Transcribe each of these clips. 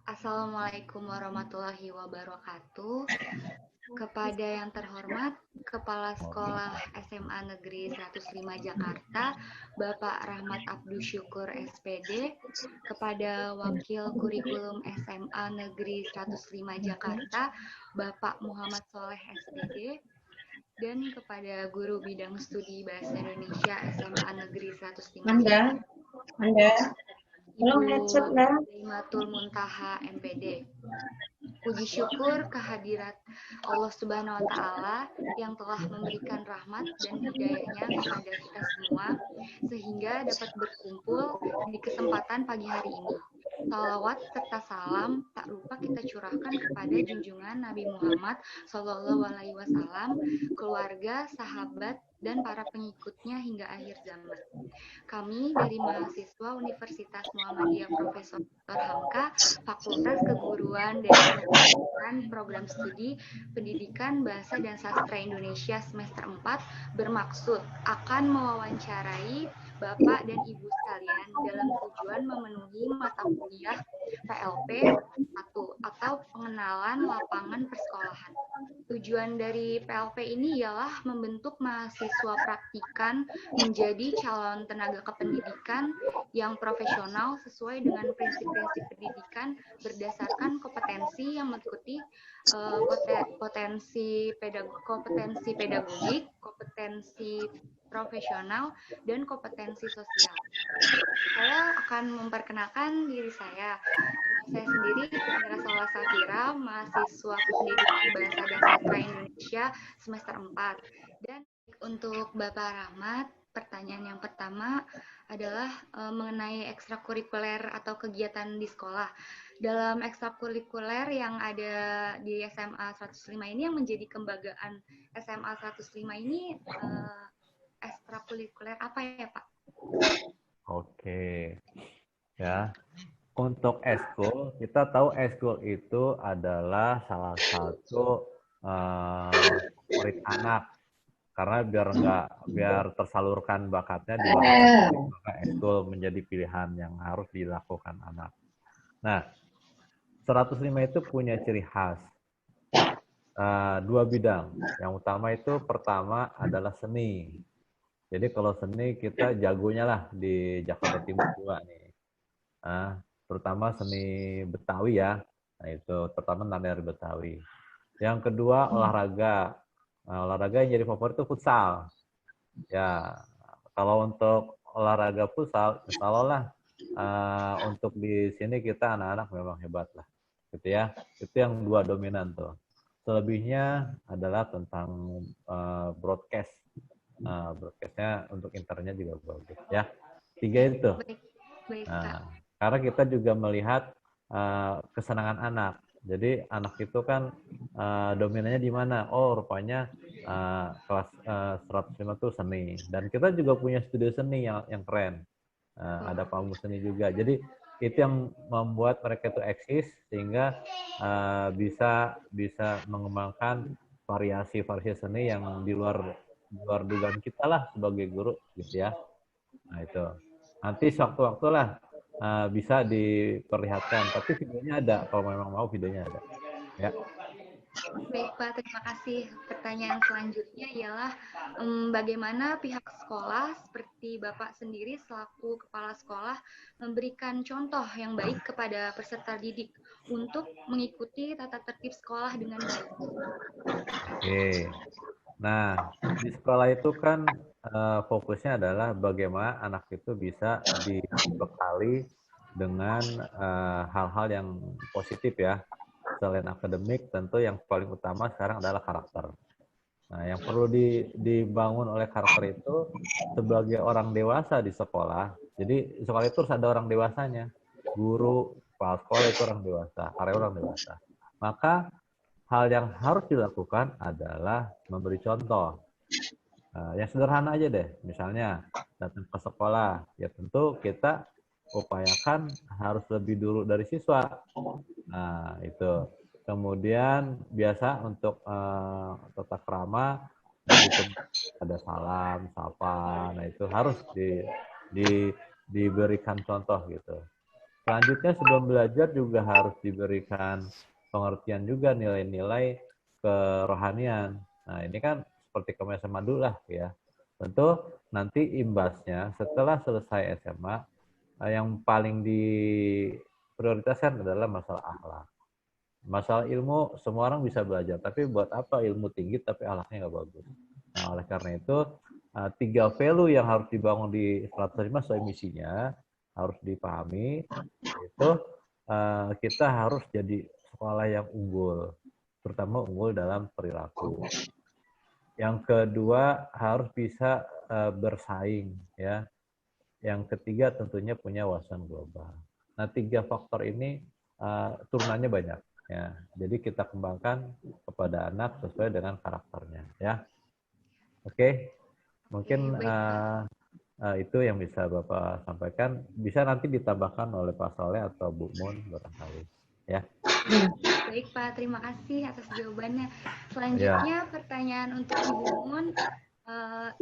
Assalamualaikum warahmatullahi wabarakatuh. Kepada yang terhormat Kepala Sekolah SMA Negeri 105 Jakarta, Bapak Rahmat Abdus Syukur SPD, kepada Wakil Kurikulum SMA Negeri 105 Jakarta, Bapak Muhammad Soleh SDD, dan kepada Guru Bidang Studi Bahasa Indonesia SMA Negeri 105 Jakarta, Ibu Zaimatul Muntaha MPD. Puji syukur kehadirat Allah Subhanahu wa Ta'ala yang telah memberikan rahmat dan hidayahnya kepada kita semua, sehingga dapat berkumpul di kesempatan pagi hari ini. Salawat serta salam tak lupa kita curahkan kepada junjungan Nabi Muhammad SAW, keluarga, sahabat, dan para pengikutnya hingga akhir zaman. Kami dari mahasiswa Universitas Muhammadiyah Profesor Hamka, Fakultas Keguruan dan Pendidikan Program Studi Pendidikan Bahasa dan Sastra Indonesia semester 4 bermaksud akan mewawancarai Bapak dan Ibu sekalian dalam tujuan memenuhi mata kuliah PLP 1 atau pengenalan lapangan persekolahan. Tujuan dari PLP ini ialah membentuk mahasiswa praktikan menjadi calon tenaga kependidikan yang profesional sesuai dengan prinsip-prinsip pendidikan berdasarkan kompetensi yang mengikuti kompetensi pedagogik, kompetensi profesional, dan kompetensi sosial. Saya akan memperkenalkan diri saya. Saya sendiri Mira Sola Safira, mahasiswa Pendidikan Bahasa dan Sastra Indonesia semester 4. Dan untuk Bapak Rahmat, pertanyaan yang pertama adalah mengenai ekstrakurikuler atau kegiatan di sekolah. Dalam ekstrakurikuler yang ada di SMA 105 ini, yang menjadi kebanggaan SMA 105 ini ekstrakurikuler apa ya, Pak? Oke, ya. Untuk eskul, kita tahu eskul itu adalah salah satu favorit anak, karena biar tersalurkan bakatnya di waktu maka eskul menjadi pilihan yang harus dilakukan anak. Nah, 105 itu punya ciri khas. Dua bidang. Yang utama itu pertama adalah seni. Jadi kalau seni kita jagonya lah di Jakarta Timur juga nih. Terutama seni Betawi ya. Nah itu terutama nari Betawi. Yang kedua olahraga. Olahraga yang jadi favorit itu futsal. Ya, kalau untuk olahraga futsal, insya Allah lah untuk di sini kita anak-anak memang hebat lah. Gitu ya. Itu yang dua dominan tuh. Selebihnya adalah tentang broadcast. Broadcastnya untuk internet juga bagus ya. 3 itu. Nah, karena kita juga melihat kesenangan anak. Jadi anak itu kan dominannya di mana? Oh, rupanya kelas 105 itu seni. Dan kita juga punya studio seni yang keren. Ada panggung seni juga. Jadi itu yang membuat mereka itu eksis sehingga bisa mengembangkan variasi-variasi seni yang di luar dugaan kita lah sebagai guru gitu ya. Nah itu nanti sewaktu-waktu lah bisa diperlihatkan, tapi videonya ada, kalau memang mau videonya ada ya. Baik Pak, terima kasih. Pertanyaan selanjutnya ialah bagaimana pihak sekolah seperti Bapak sendiri selaku kepala sekolah memberikan contoh yang baik kepada peserta didik untuk mengikuti tata tertib sekolah dengan baik. Oke. Nah, di sekolah itu kan fokusnya adalah bagaimana anak itu bisa dibekali dengan hal-hal yang positif ya. Selain akademik, tentu yang paling utama sekarang adalah karakter. Nah, yang perlu dibangun oleh karakter itu sebagai orang dewasa di sekolah. Jadi di sekolah itu harus ada orang dewasanya. Guru, kepala sekolah itu orang dewasa, karyawan orang dewasa. Maka hal yang harus dilakukan adalah memberi contoh. Yang sederhana aja deh, misalnya datang ke sekolah, ya tentu kita upayakan harus lebih dulu dari siswa. Nah, itu. Kemudian biasa untuk tata krama, begitu ada salam, sapa, nah itu harus diberikan contoh gitu. Selanjutnya sebelum belajar juga harus diberikan pengertian juga nilai-nilai kerohanian. Nah ini kan seperti kamu SMA dulu lah ya. Tentu nanti imbasnya setelah selesai SMA, yang paling diprioritaskan adalah masalah akhlak. Masalah ilmu semua orang bisa belajar, tapi buat apa ilmu tinggi tapi akhlaknya nggak bagus. Nah oleh karena itu 3 value yang harus dibangun di 105 sesuai misinya harus dipahami. Itu kita harus jadi sekolah yang unggul, terutama unggul dalam perilaku. Yang kedua harus bisa bersaing ya. Yang ketiga tentunya punya wawasan global. Nah 3 faktor ini turunannya banyak ya. Jadi kita kembangkan kepada anak sesuai dengan karakternya ya. Oke. Mungkin itu yang bisa Bapak sampaikan. Bisa nanti ditambahkan oleh Pak Soleh atau Bu Mun barangkali ya. Baik Pak, terima kasih atas jawabannya. Selanjutnya pertanyaan untuk Ibu Mun.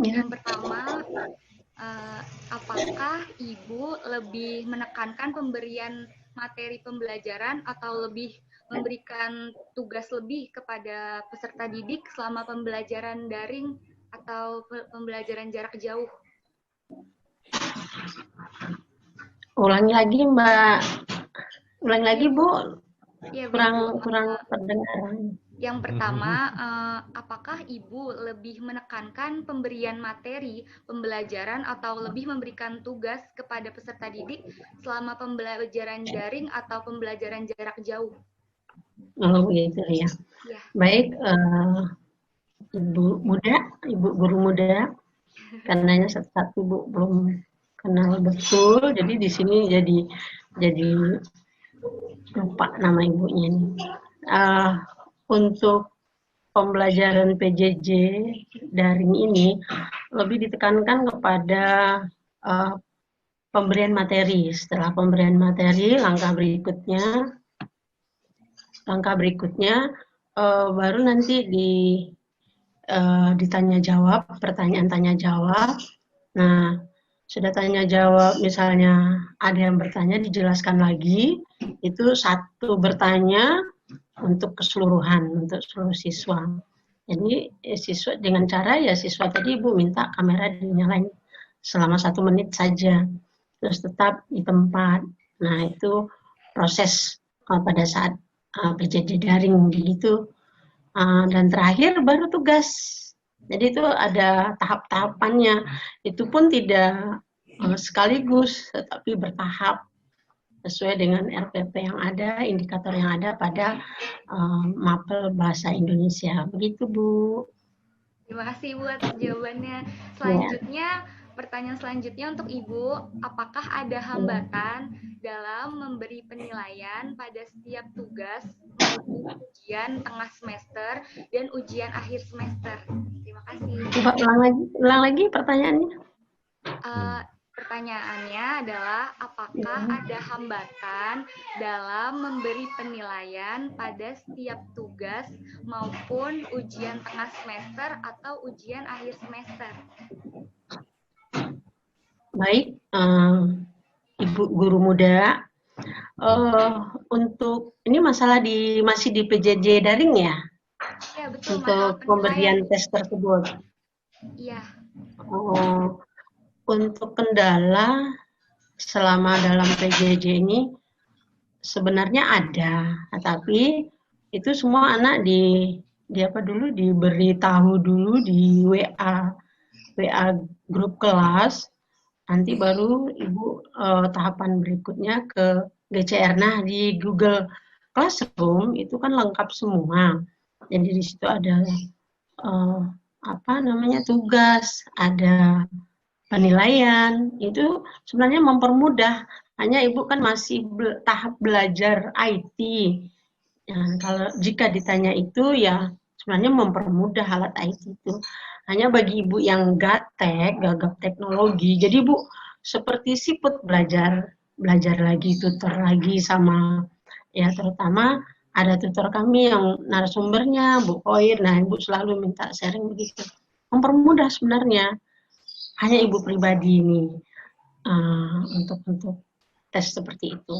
Yang pertama, apakah Ibu lebih menekankan pemberian materi pembelajaran atau lebih memberikan tugas lebih kepada peserta didik selama pembelajaran daring atau pembelajaran jarak jauh? Ulangi lagi Mbak. Ulangi lagi Bu. Ya, kurang pendengaran. Yang pertama, apakah Ibu lebih menekankan pemberian materi pembelajaran atau lebih memberikan tugas kepada peserta didik selama pembelajaran daring atau pembelajaran jarak jauh? Oh gitu ya. Baik, Ibu guru muda, karenanya satu-satu Bu belum kenal betul, jadi di sini jadi lupa nama ibunya nih. Untuk pembelajaran PJJ daring ini lebih ditekankan kepada pemberian materi. Setelah pemberian materi, langkah berikutnya baru nanti ditanya jawab, pertanyaan tanya jawab. Nah, sudah tanya jawab, misalnya ada yang bertanya dijelaskan lagi, itu satu bertanya untuk keseluruhan, untuk seluruh siswa. Jadi siswa dengan cara ya siswa tadi Ibu minta kamera dinyalain selama 1 menit saja, terus tetap di tempat. Nah itu proses pada saat PJJ daring begitu. Dan terakhir baru tugas. Jadi itu ada tahap-tahapannya. Itu pun tidak sekaligus, tetapi bertahap sesuai dengan RPP yang ada, indikator yang ada pada mapel bahasa Indonesia. Begitu Bu. Terima kasih Bu atas jawabannya. Selanjutnya, pertanyaan selanjutnya untuk Ibu, apakah ada hambatan dalam memberi penilaian pada setiap tugas, ujian tengah semester dan ujian akhir semester? Terima kasih. Coba ulang lagi pertanyaannya. Pertanyaannya adalah apakah ada hambatan dalam memberi penilaian pada setiap tugas maupun ujian tengah semester atau ujian akhir semester? Baik, Ibu guru muda, untuk ini masalah masih di PJJ daring ya? Ya betul. Untuk pemberian tes tersebut. Iya. Untuk kendala selama dalam PJJ ini sebenarnya ada, tapi itu semua anak diberitahu dulu di WA grup kelas, nanti baru Ibu tahapan berikutnya ke GCR. Nah di Google Classroom itu kan lengkap semua, jadi di situ ada tugas, ada penilaian, itu sebenarnya mempermudah. Hanya Ibu kan masih tahap belajar IT. Nah, kalau jika ditanya itu ya sebenarnya mempermudah alat IT itu. Hanya bagi Ibu yang gagap teknologi, jadi Ibu seperti siput belajar lagi, tutor lagi sama ya, terutama ada tutor kami yang narasumbernya Bu Koir. Nah, Ibu selalu minta sharing begitu. Mempermudah sebenarnya. Hanya Ibu pribadi ini untuk tes seperti itu.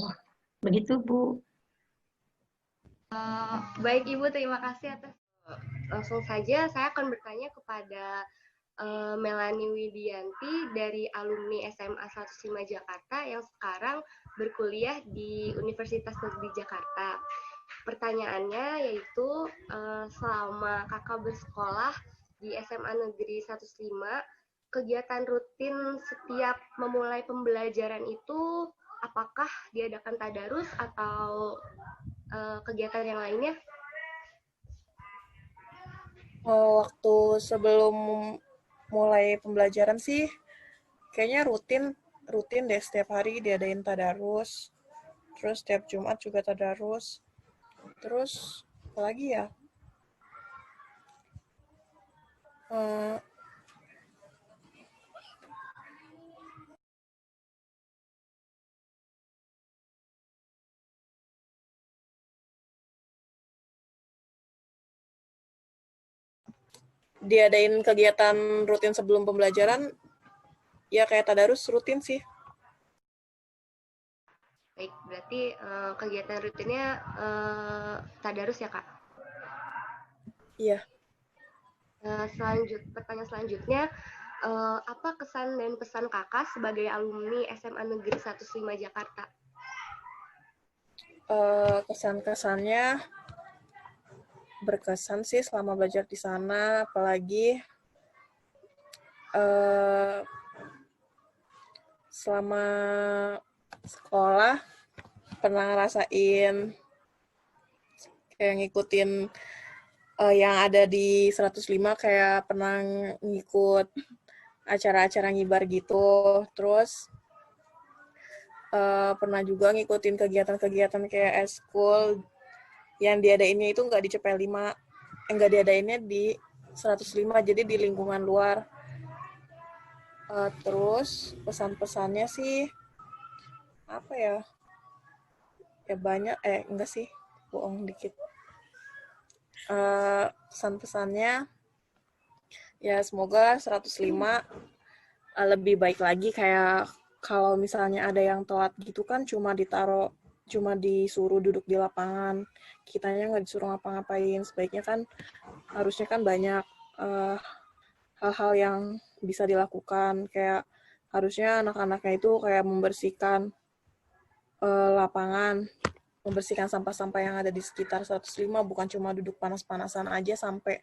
Begitu, Bu. Baik Ibu, terima kasih atas. Langsung saja saya akan bertanya kepada Melanie Widianti dari alumni SMA 105 Jakarta yang sekarang berkuliah di Universitas Negeri Jakarta. Pertanyaannya yaitu selama kakak bersekolah di SMA Negeri 105, kegiatan rutin setiap memulai pembelajaran itu apakah diadakan tadarus atau kegiatan yang lainnya? Waktu sebelum mulai pembelajaran sih kayaknya rutin deh, setiap hari diadain tadarus, terus setiap Jumat juga tadarus, terus apa lagi ya, diadain kegiatan rutin sebelum pembelajaran ya kayak tadarus rutin sih. Baik, berarti kegiatan rutinnya tadarus ya, Kak? Iya. Pertanyaan selanjutnya, apa kesan dan pesan kakak sebagai alumni SMA Negeri 105 Jakarta? Kesan-kesannya berkesan sih selama belajar di sana, apalagi selama sekolah pernah ngerasain kayak ngikutin yang ada di 105, kayak pernah ngikut acara-acara ngibar gitu, terus pernah juga ngikutin kegiatan-kegiatan kayak eskul yang diadainnya itu nggak di CP5, nggak diadainnya di 105, jadi di lingkungan luar. Terus pesan-pesannya sih apa ya? Ya banyak, enggak sih, bohong dikit. Pesan-pesannya ya semoga 105 lebih baik lagi, kayak kalau misalnya ada yang telat gitu kan cuma disuruh duduk di lapangan, kitanya nggak disuruh ngapa-ngapain. Sebaiknya kan harusnya kan banyak hal-hal yang bisa dilakukan, kayak harusnya anak-anaknya itu kayak membersihkan lapangan, membersihkan sampah-sampah yang ada di sekitar 105, bukan cuma duduk panas-panasan aja sampai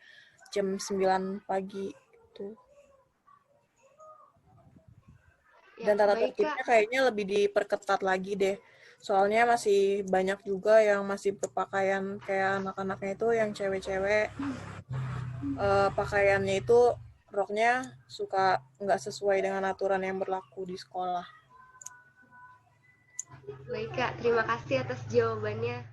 jam 9 pagi tuh. Dan tata tertibnya kayaknya lebih diperketat lagi deh. Soalnya masih banyak juga yang masih berpakaian kayak anak-anaknya itu yang cewek-cewek. Pakaiannya itu roknya suka nggak sesuai dengan aturan yang berlaku di sekolah. Baik Kak, terima kasih atas jawabannya.